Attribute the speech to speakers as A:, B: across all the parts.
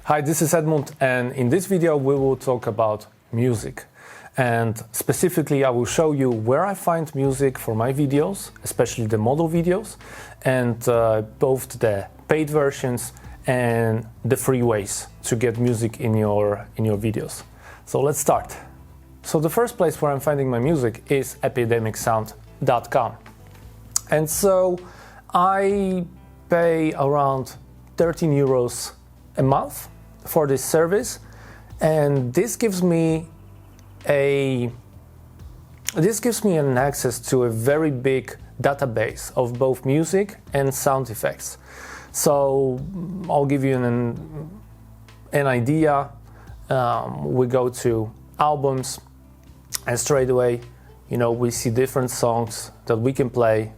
A: Hi, this is Edmund, and in this video we will talk about music. And specifically I will show you where I find music for my videos, especially the model videos, and both the paid versions and the free ways to get music in your videos. So let's start. So the first place where I'm finding my music is epidemicsound.com. And so I pay around 13 euros a month for this service, and this gives me an access to a very big database of both music and sound effects. So I'll give you an idea. We go to albums, and straight away, we see different songs that we can play.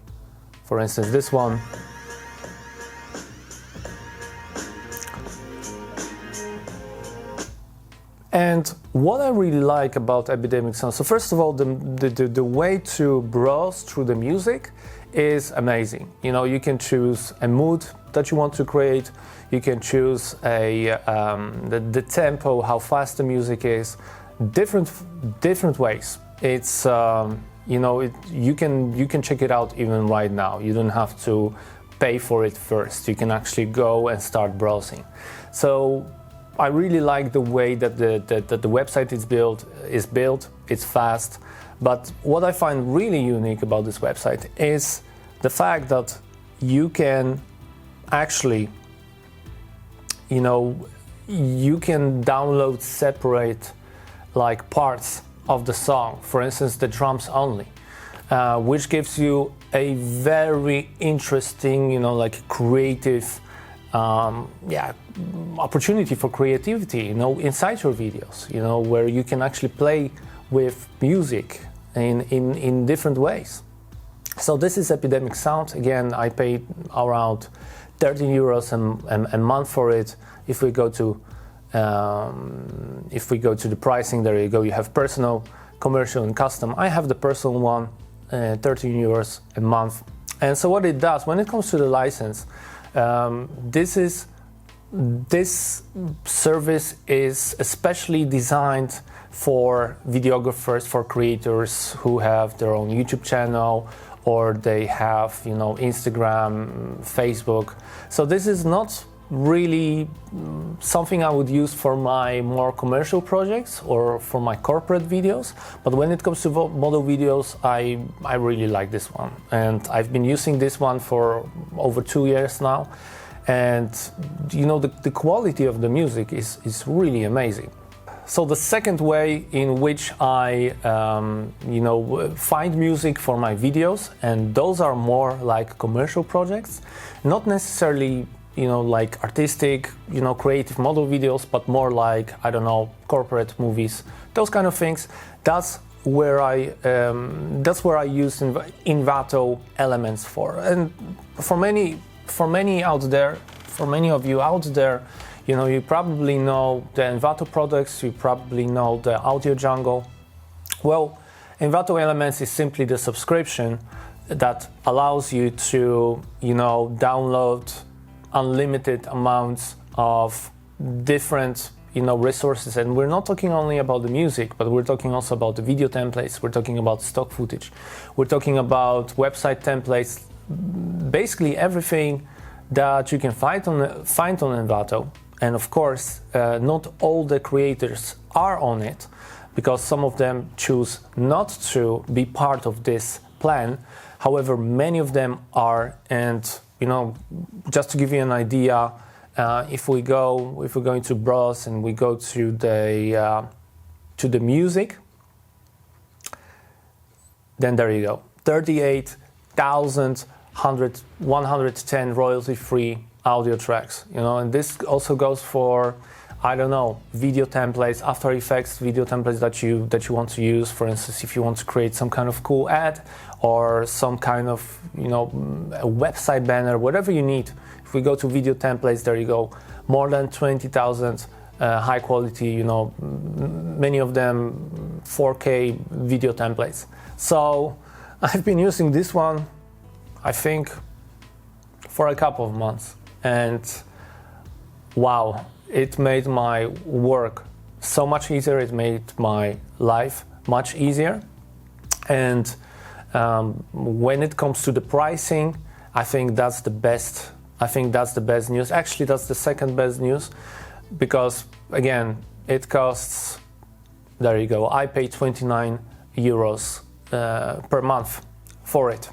A: For instance, this one. And what I really like about Epidemic Sound, so first of all, the way to browse through the music is amazing. You can choose a mood that you want to create. You can choose the tempo, how fast the music is, different ways. It's you can check it out even right now. You don't have to pay for it first. You can actually go and start browsing. So I really like the way that the website is built. It's fast. But what I find really unique about this website is the fact that you can actually, you can download separate like parts of the song. For instance, the drums only, which gives you a very interesting, creative opportunity for creativity, inside your videos, where you can actually play with music in different ways. So this is Epidemic Sound. Again, I paid around 13 euros a month for it. If we go to the pricing, there you go. You have personal, commercial, and custom. I have the personal one, 13 euros a month. And so what it does when it comes to the license, this service is especially designed for videographers, for creators who have their own YouTube channel, or they have, Instagram, Facebook. So this is not really something I would use for my more commercial projects or for my corporate videos. But when it comes to model videos, I really like this one. And I've been using this one for over 2 years now. And the quality of the music is really amazing. So the second way in which I find music for my videos, and those are more like commercial projects, not necessarily like artistic, creative model videos, but more like, corporate movies, those kind of things. That's where I use Envato Elements for. And for many of you out there, you probably know the Envato products, you probably know the Audio Jungle. Well, Envato Elements is simply the subscription that allows you to, download unlimited amounts of different, resources. And we're not talking only about the music, but we're talking also about the video templates. We're talking about stock footage. We're talking about website templates, basically everything that you can find on Envato. And of course, not all the creators are on it, because some of them choose not to be part of this plan. However, many of them are. And just to give you an idea, if we're going to browse and we go to the music, then there you go, 38,110 royalty-free audio tracks, and this also goes for, video templates, After Effects video templates that you want to use. For instance, if you want to create some kind of cool ad or some kind of, a website banner, whatever you need. If we go to video templates, there you go, more than 20,000 high quality, many of them 4K video templates. So I've been using this one, I think, for a couple of months, and wow, it made my work so much easier. It made my life much easier. And when it comes to the pricing, I think that's the best. I think that's the best news. Actually, that's the second best news, because again, it costs. There you go. I pay 29 euros per month for it.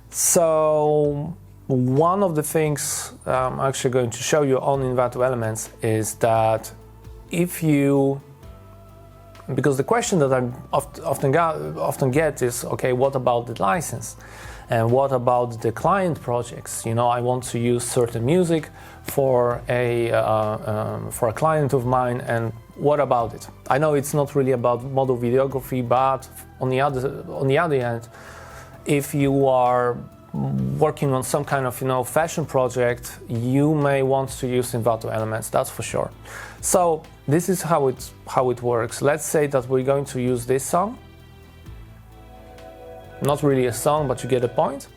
A: So one of the things I'm actually going to show you on Envato Elements is that if you, because the question that I often get is, okay, what about the license? And what about the client projects? You know, I want to use certain music for a client of mine, and what about it? I know it's not really about model videography, but on the other hand, if you are working on some kind of fashion project, you may want to use Envato Elements. That's for sure. So this is how it works. Let's say that we're going to use this song. Not really a song, but you get a point.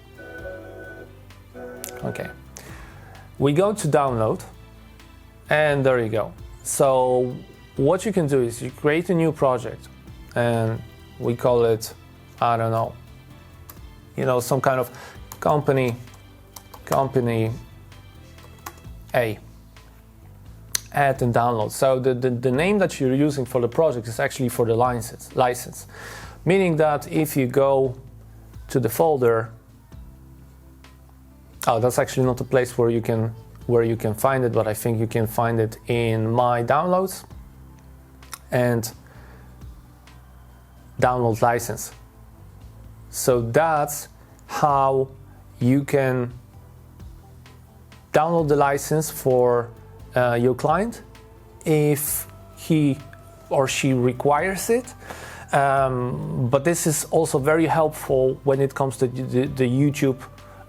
A: Okay. We go to download, and there you go. So what you can do is you create a new project, and we call it, I don't know, some kind of company A. Add and download. So the name that you're using for the project is actually for the license. Meaning that if you go to the folder, that's actually not a place where you can find it, but I think you can find it in my downloads and download license. So that's how you can download the license for your client if he or she requires it. But this is also very helpful when it comes to the YouTube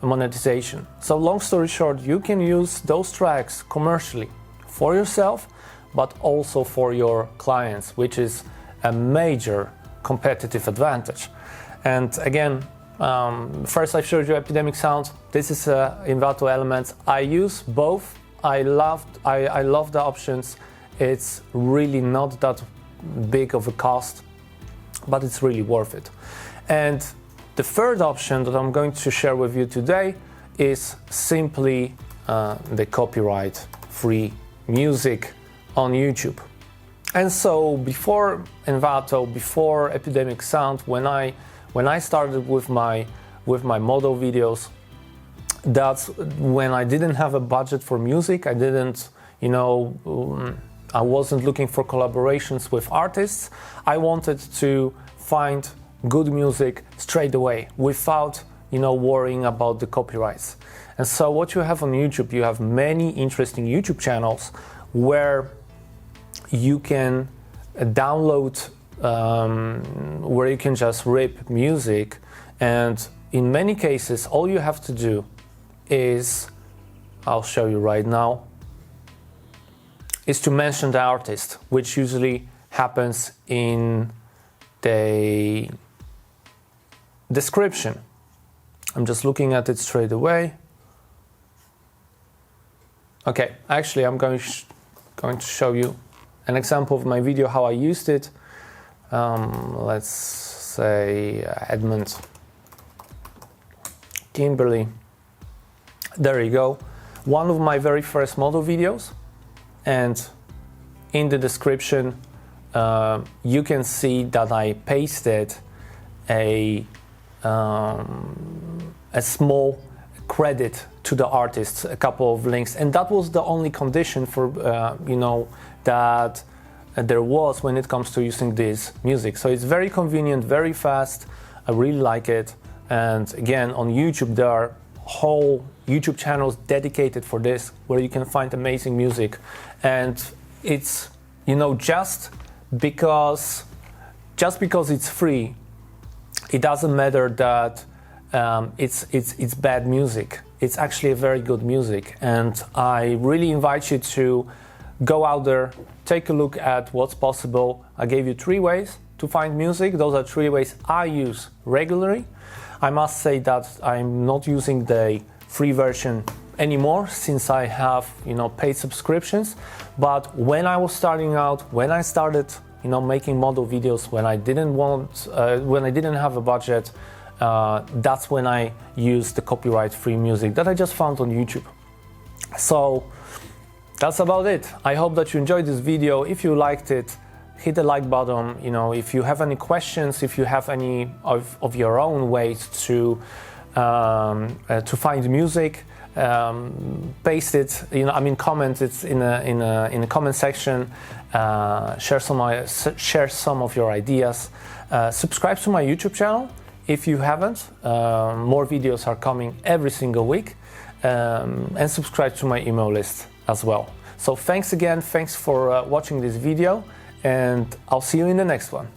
A: monetization. So long story short, you can use those tracks commercially for yourself, but also for your clients, which is a major competitive advantage. And again, first I showed you Epidemic sound. This is Envato Elements. I use both. I love the options. It's really not that big of a cost, but it's really worth it. And the third option that I'm going to share with you today is simply the copyright-free music on YouTube. And so before Envato, before Epidemic Sound, when I started with my model videos, that's when I didn't have a budget for music. I didn't, I wasn't looking for collaborations with artists. I wanted to find good music straight away without, worrying about the copyrights. And so what you have on YouTube, you have many interesting YouTube channels where you can download, where you can just rip music. And in many cases, all you have to do is, I'll show you right now, is to mention the artist, which usually happens in the description. I'm just looking at it straight away. Okay, actually I'm going to show you an example of my video, how I used it. Let's say Edmund Kimberly. There you go. One of my very first model videos, and in the description you can see that I pasted a small credit to the artist, a couple of links, and that was the only condition for that there was when it comes to using this music. So it's very convenient, very fast. I really like it. And again, on YouTube there are whole YouTube channels dedicated for this, where you can find amazing music. And it's just because it's free, it doesn't matter that it's bad music. It's actually a very good music, and I really invite you to go out there, take a look at what's possible. I gave you 3 ways to find music. Those are 3 ways I use regularly. I must say that I'm not using the free version anymore since I have, paid subscriptions. But when I was starting out, when I started, making model videos, when I didn't have a budget, that's when I used the copyright-free music that I just found on YouTube. So that's about it. I hope that you enjoyed this video. If you liked it, hit the like button. If you have any questions, if you have any of your own ways to find music, paste it. Comment it in a comment section. Share some of your ideas. Subscribe to my YouTube channel if you haven't. More videos are coming every single week. And subscribe to my email list as well. So thanks again. Thanks for watching this video, and I'll see you in the next one.